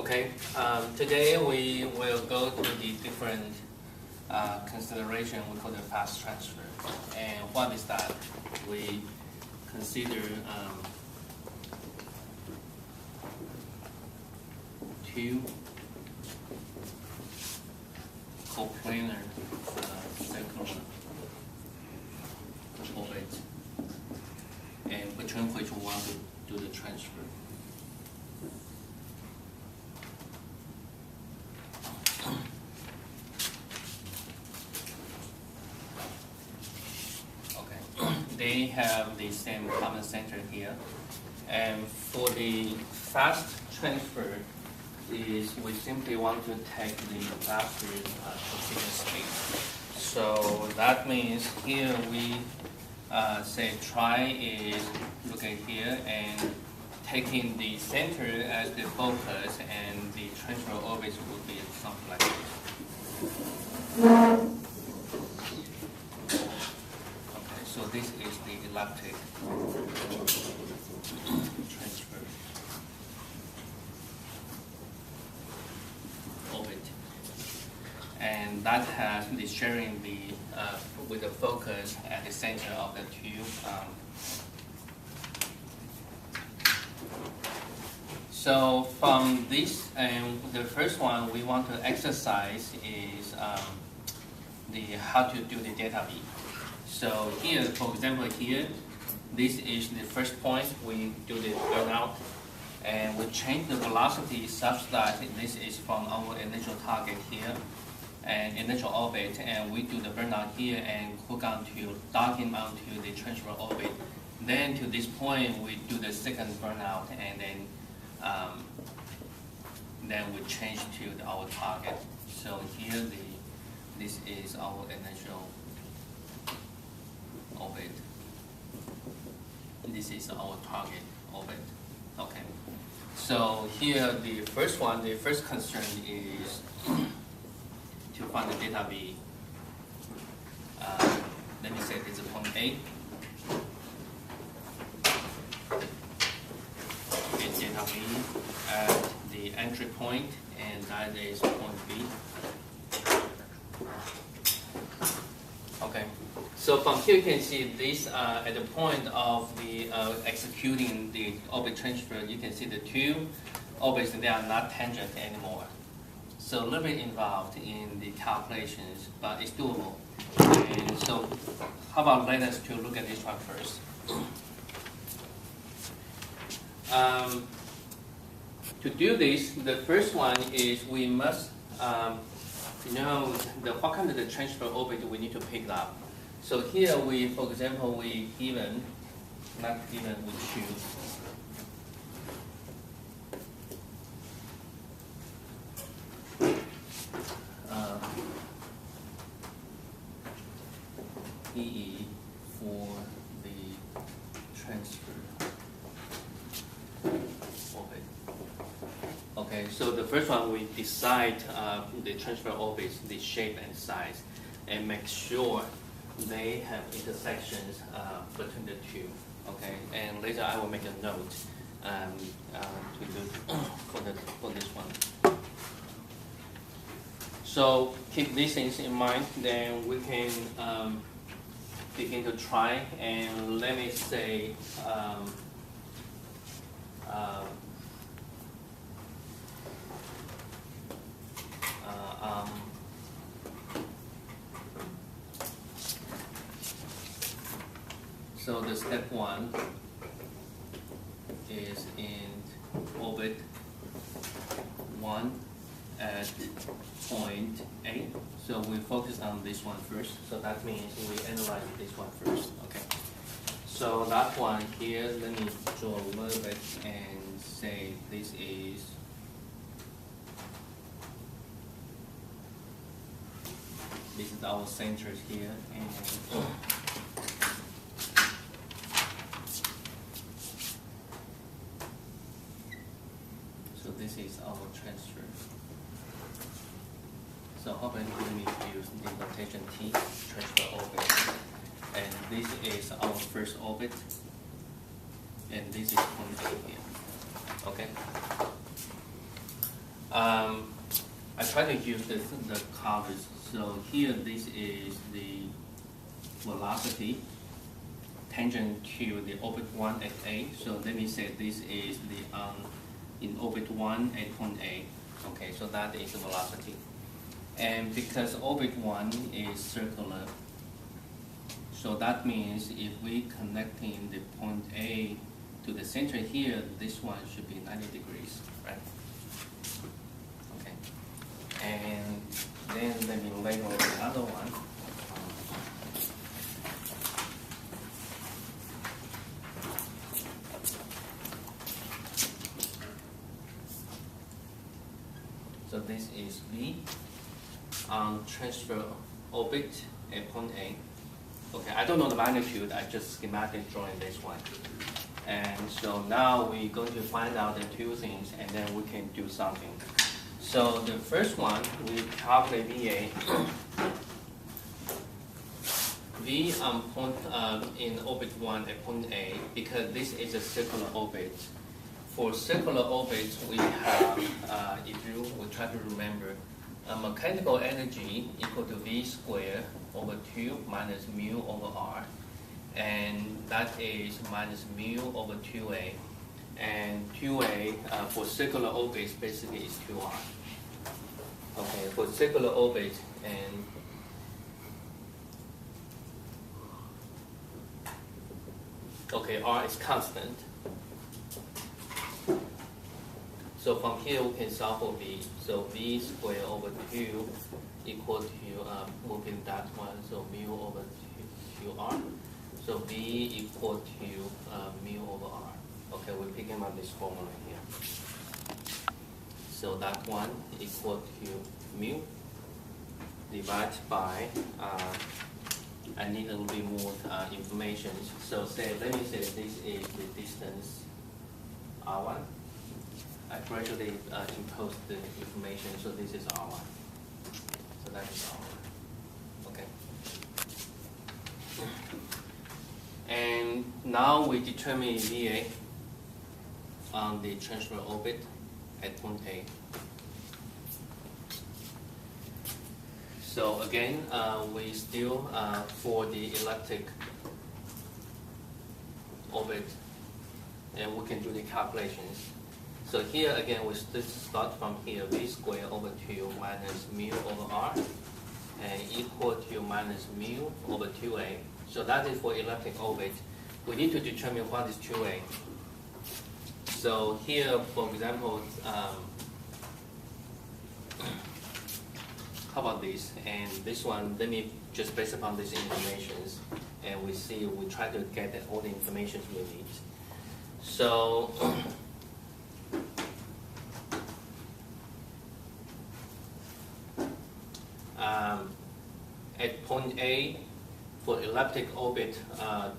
Okay, today we will go to the different consideration we call the fast transfer. And what is that? We consider two coplanar circular orbits, and between which we want to do the transfer. They have the same common center here, and for the fast transfer, is we simply want to take the vector position space. So that means here we say try is look at here and taking the center as the focus, and the transfer orbit will be something like this. So this is the elliptic transfer orbit, and that has the sharing the with the focus at the center of the tube. So from this, and the first one we want to exercise is the how to do the delta V. So here, for example, here, this is the first point. We do the burnout, and we change the velocity such that this is from our initial target here, and initial orbit, and we do the burnout here and hook onto, docking onto the transfer orbit. Then to this point, we do the second burnout, and then we change to our target. So here, this is our initial orbit. This is our target orbit. Okay. So here the first one, the first concern is to find the delta V. Let me say this is point A. It's delta V at the entry point, and that is point B. Okay. So from here you can see this at the point of the executing the orbit transfer, you can see the two orbits, they are not tangent anymore. So a little bit involved in the calculations, but it's doable. And so how about let us to look at this one first. To do this, the first one is we must know what kind of the transfer orbit we need to pick up. So here we, for example, we given, not given, we choose. PE for the transfer orbit. Okay, so the first one we decide the transfer orbits, the shape and size, and make sure they have intersections between the two. Okay, and later I will make a note to do for this one. So keep these things in mind. Then we can begin to try. And let me say. So the step one is in orbit 1 at point A. So we focus on this one first. So that means we analyze this one first. Okay. So that one here, let me draw a little bit and say this is our centers here, and so this is our transfer. So how about we use the notation T, transfer orbit, and this is our first orbit, and this is point A here. Okay. I try to use the colors. So here, this is the velocity tangent to the orbit 1 at A. So let me say this is the in orbit 1 at point A. Okay, so that is the velocity. And because orbit 1 is circular, so that means if we connecting the point A to the center here, this one should be 90 degrees, right? Okay. And then let me label the other one. So this is V on transfer orbit at point A. Okay, I don't know the magnitude, I just schematic drawing this one. And so now we're going to find out the two things and then we can do something. So the first one, we calculate VA. V on point in orbit 1 at point A, because this is a circular orbit. For circular orbits, we have, if you will try to remember, mechanical energy equal to V squared over 2 minus mu over R. And that is minus mu over 2A. And 2A for circular orbits basically is 2R. Okay, for circular orbits, and okay, R is constant. So from here we can solve for V. So V squared over 2 equal to, moving that one, so mu over 2R. So V equal to mu over R. Okay, we're picking up this formula here. So that one equal to mu divided by, I need a little bit more information. So let me say this is the distance R1. I gradually impose the information, so this is R1. So that is R1. Okay. And now we determine VA on the transfer orbit at point A. So again, we still, for the elliptic orbit, and we can do the calculations. So here again, we start from here, V squared over 2 minus mu over R, and equal to minus mu over 2A. So that is for elliptic orbit. We need to determine what is 2A. So here, for example, how about this? And this one, let me just based upon these informations, and we try to get all the information we need. So at point A, for elliptic orbit,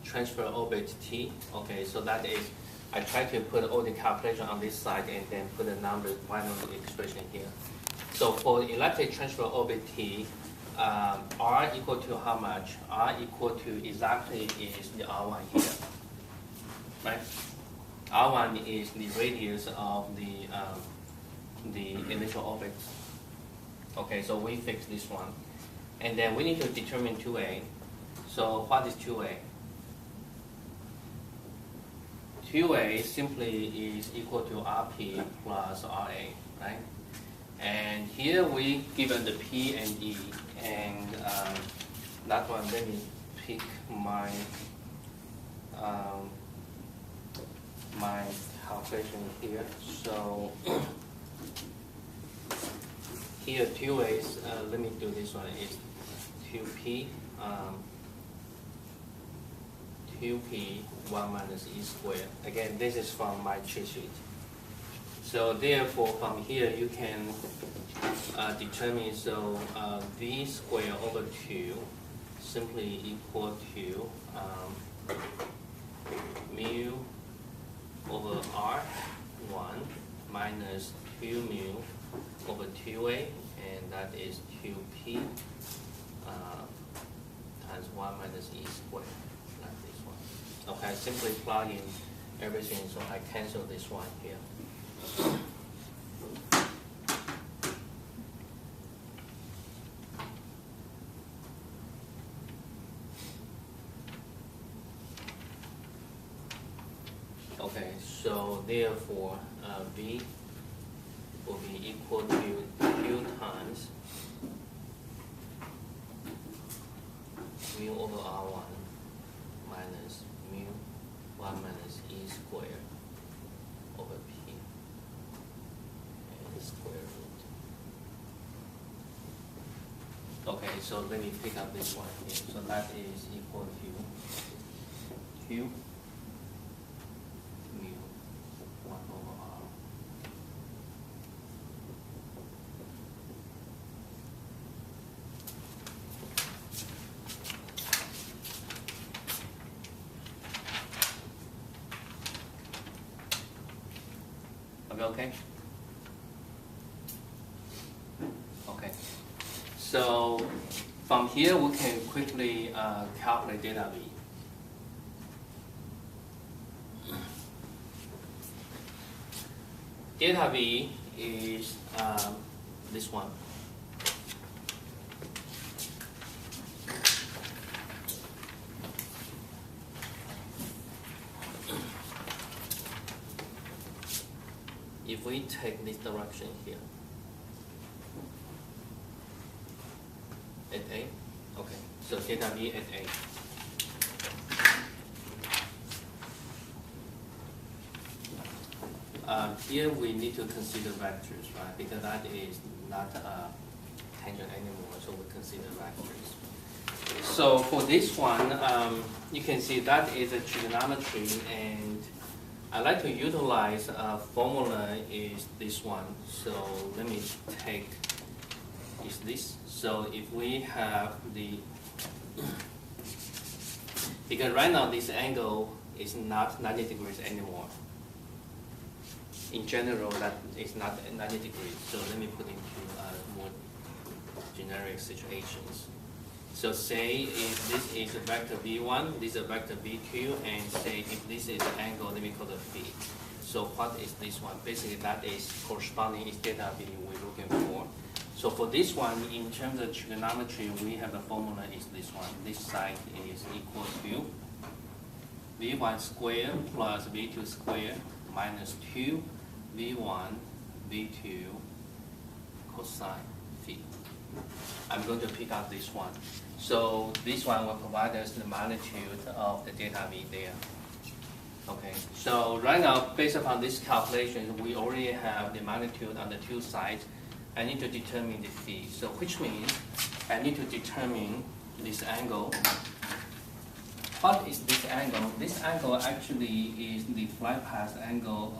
transfer orbit T, okay, so that is, I try to put all the calculation on this side and then put the number, final expression here. So for elliptic transfer orbit T, R equal to how much? R equal to exactly is the R1 here, right? R1 is the radius of the initial orbit. Okay, so we fix this one. And then we need to determine 2A. So what is 2A? 2A simply is equal to RP plus RA, right? And here we given the P and E, and that one, let me pick my my calculation here. So here 2A is, let me do this one, is 2P, 2P 1 minus E squared. Again, this is from my cheat sheet. So therefore, from here you can determine, so V squared over 2 simply equal to mu over R1 minus 2 mu over 2A, and that is 2P times 1 minus E squared, like this one. Okay, I simply plug in everything, so I cancel this one here. Okay, so therefore V will be equal to Q times mu over R1 minus mu 1 minus E squared over P and square root. Okay, so let me pick up this one here. So that is equal to Q mu 1 over R. Are we okay? Okay. So from here we can quickly calculate delta V. Delta V is this one. If we take this direction here, at A, okay, so delta V at A. Here we need to consider vectors, right? Because that is not tangent anymore, so we consider vectors. So for this one, you can see that is a trigonometry, and I like to utilize a formula is this one. So let me take is this. So if we have the because right now this angle is not 90 degrees anymore. In general, that is not 90 degrees. So let me put into more generic situations. So say if this is a vector V1, this is a vector V2, and say if this is the angle, let me call it V. So what is this one? Basically that is corresponding is delta V we're looking for. So for this one, in terms of trigonometry, we have the formula is this one. This side is equal to V1 squared plus V2 squared minus 2 V1 V2 cosine phi. I'm going to pick up this one. So this one will provide us the magnitude of the delta V there. Okay, so right now, based upon this calculation, we already have the magnitude on the two sides. I need to determine the phi. So which means I need to determine this angle. What is this angle? This angle actually is the flight path angle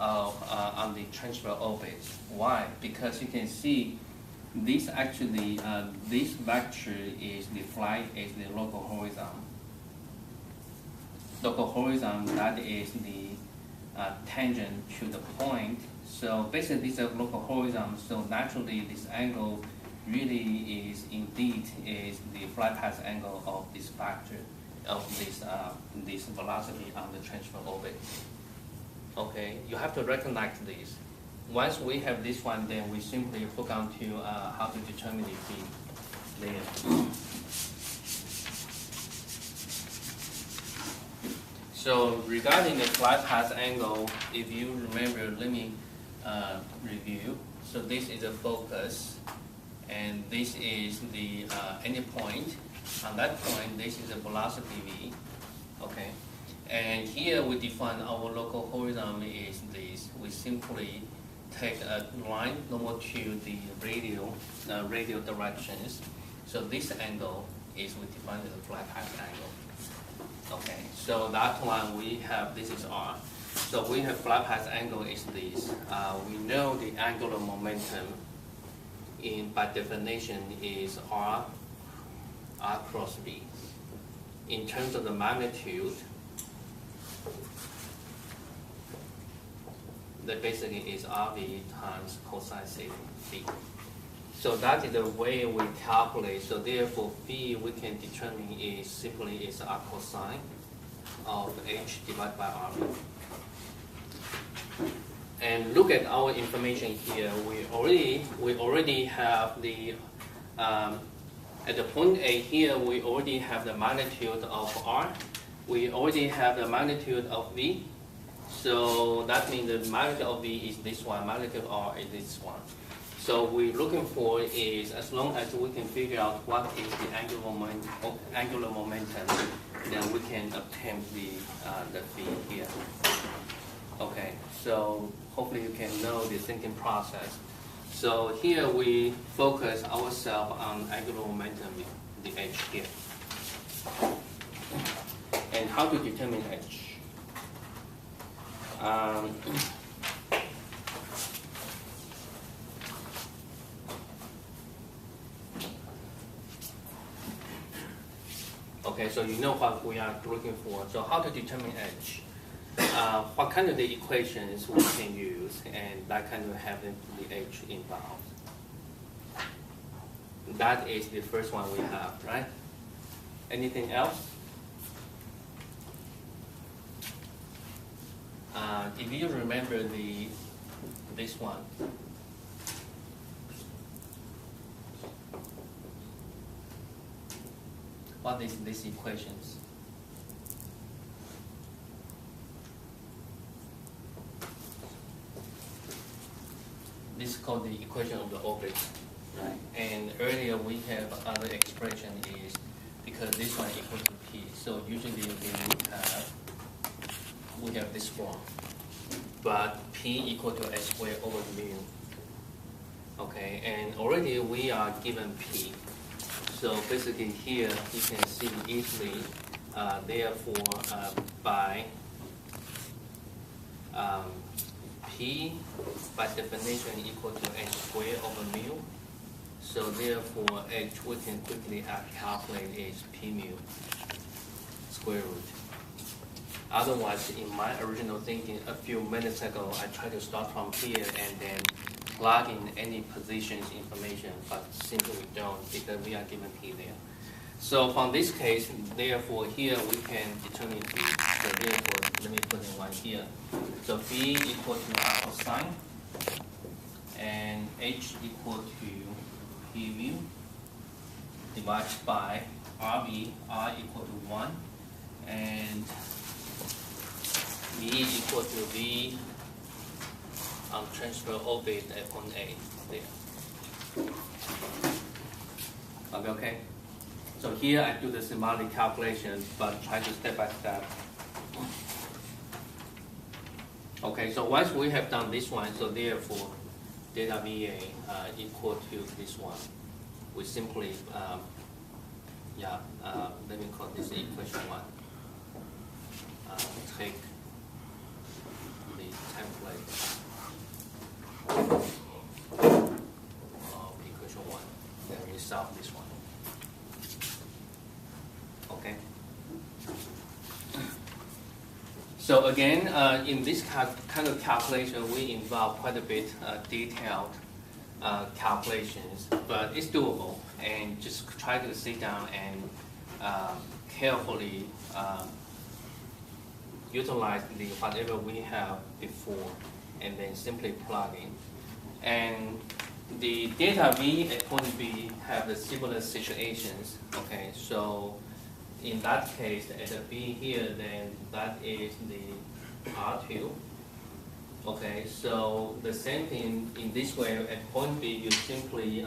on the transfer orbit. Why? Because you can see this actually, this vector is the flight is the local horizon. Local horizon, that is the tangent to the point. So basically this is a local horizon, so naturally this angle really is indeed is the flight path angle of this vector, of this velocity on the transfer orbit. Okay, you have to recognize this. Once we have this one, then we simply hook on to how to determine the phi there. So regarding the flight path angle, if you remember, let me review. So this is a focus, and this is the any point. On that point, this is the velocity v. Okay, and here we define our local horizon is this. We simply take a line normal to the radial directions. So this angle is we define as a flight path angle. Okay, so that one we have, this is R. So we have flight path angle is this. We know the angular momentum by definition is R cross V. In terms of the magnitude, that basically is RV times cosine phi. So that is the way we calculate. So therefore, phi we can determine is simply is R cosine of H divided by RV. And look at our information here. We already have the at the point A here. We already have the magnitude of R. we already have the magnitude of V. So that means the magnitude of V is this one, magnitude of R is this one. So we're looking for is, as long as we can figure out what is the angular momentum, then we can obtain the V here. Okay, so hopefully you can know the thinking process. So here we focus ourselves on angular momentum, the H here. And how to determine H? Okay, so you know what we are looking for. So how to determine H? What kind of the equations we can use, and that kind of have the H involved. That is the first one we have, right? Anything else? If you remember this one, what is these equations? This is called the equation of the orbit. Right. And earlier we have other expression is because this one equals to P. So usually we have this form. But P equal to S squared over mu. Okay, and already we are given P. So basically here you can see easily, therefore by P by definition equal to H squared over mu. So therefore H we can quickly calculate is P mu square root. Otherwise, in my original thinking a few minutes ago, I tried to start from here and then plug in any positions information, but simply we don't because we are given P there. So from this case, therefore here we can determine P. So therefore, let me put in one here. So P equal to R cosine, and H equal to P mu divided by RV, R equal to 1, and V equal to V on transfer orbit at point A there. Okay. So here I do the symbolic calculation, but try to step by step. Okay, so once we have done this one, so therefore delta VA equal to this one. We simply, let me call this equation 1. Take the template of equation 1, then we solve this one. Okay. So again, in this kind of calculation, we involve quite a bit detailed calculations, but it's doable. And just try to sit down and carefully utilize whatever we have before, and then simply plug in. And the delta V at point B have the similar situations. Okay, so in that case, at the B here, then that is the R2. Okay, so the same thing in this way, at point B, you simply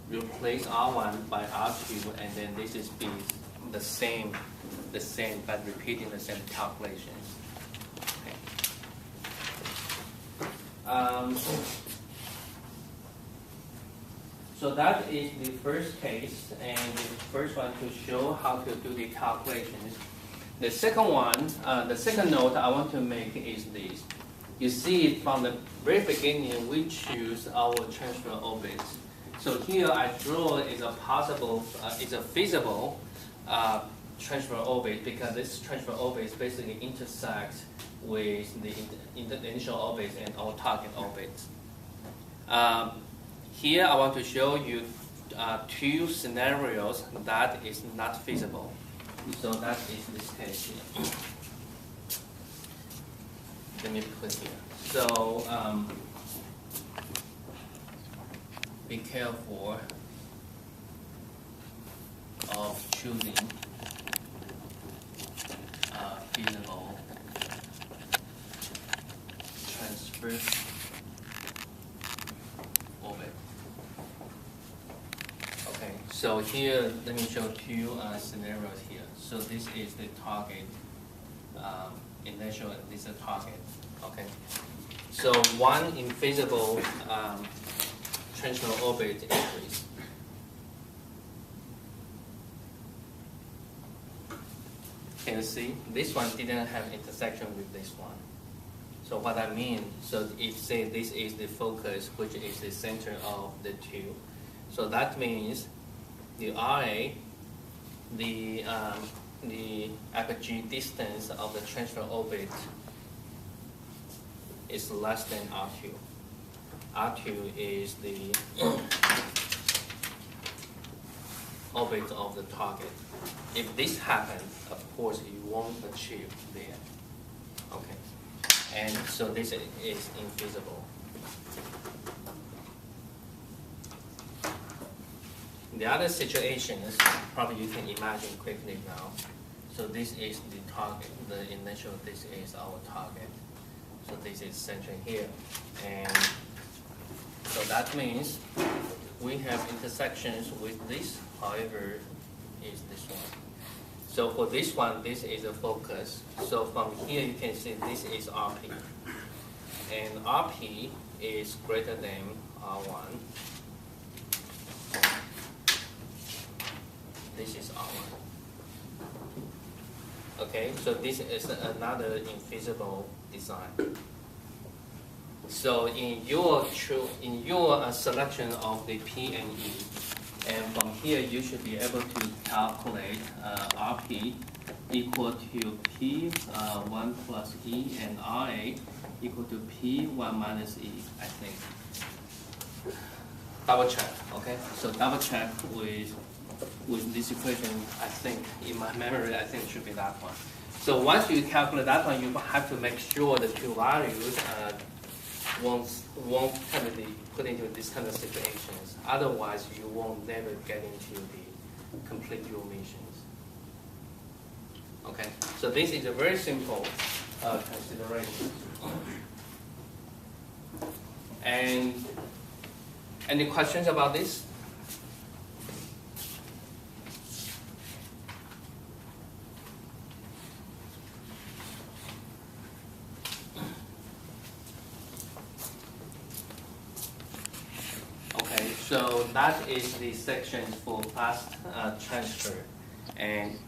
replace R1 by R2, and then this is B, the same, but repeating the same calculations. Okay. So that is the first case, and the first one to show how to do the calculations. The second one, the second note I want to make is this. You see from the very beginning, we choose our transfer orbit. So here I draw is a possible, is a feasible transfer orbit, because this transfer orbit basically intersects with the initial orbit and our target orbit. Here I want to show you two scenarios that is not feasible. So that is this case here. Let me put here. So be careful of choosing infeasible transfer orbit. Okay, so here let me show two scenarios here. So this is the target initial, and this is the target. Okay, so one infeasible translational orbit increase. Can you see? This one didn't have intersection with this one. So what I mean, so if say this is the focus, which is the center of the two, so that means the RA, the apogee distance of the transfer orbit is less than R2. R2 is the orbit of the target. If this happens, of course, you won't achieve there. Okay, and so this is infeasible. The other situations, probably you can imagine quickly now. So this is the target, the initial, this is our target. So this is centered here. And so that means we have intersections with this, however, is this one. So for this one, this is a focus. So from here you can see this is RP. And RP is greater than R1. This is R1. Okay, so this is another infeasible design. So in your selection of the P and E, and from here you should be able to calculate RP equal to P1 plus E and RA equal to P1 minus E, I think. Double check, okay? So double check with this equation, I think, in my memory, I think it should be that one. So once you calculate that one, you have to make sure the two values won't kind of be put into this kind of situations. Otherwise, you won't never get into the complete dual missions. Okay, so this is a very simple consideration. And any questions about this? So that is the section for fast transfer. And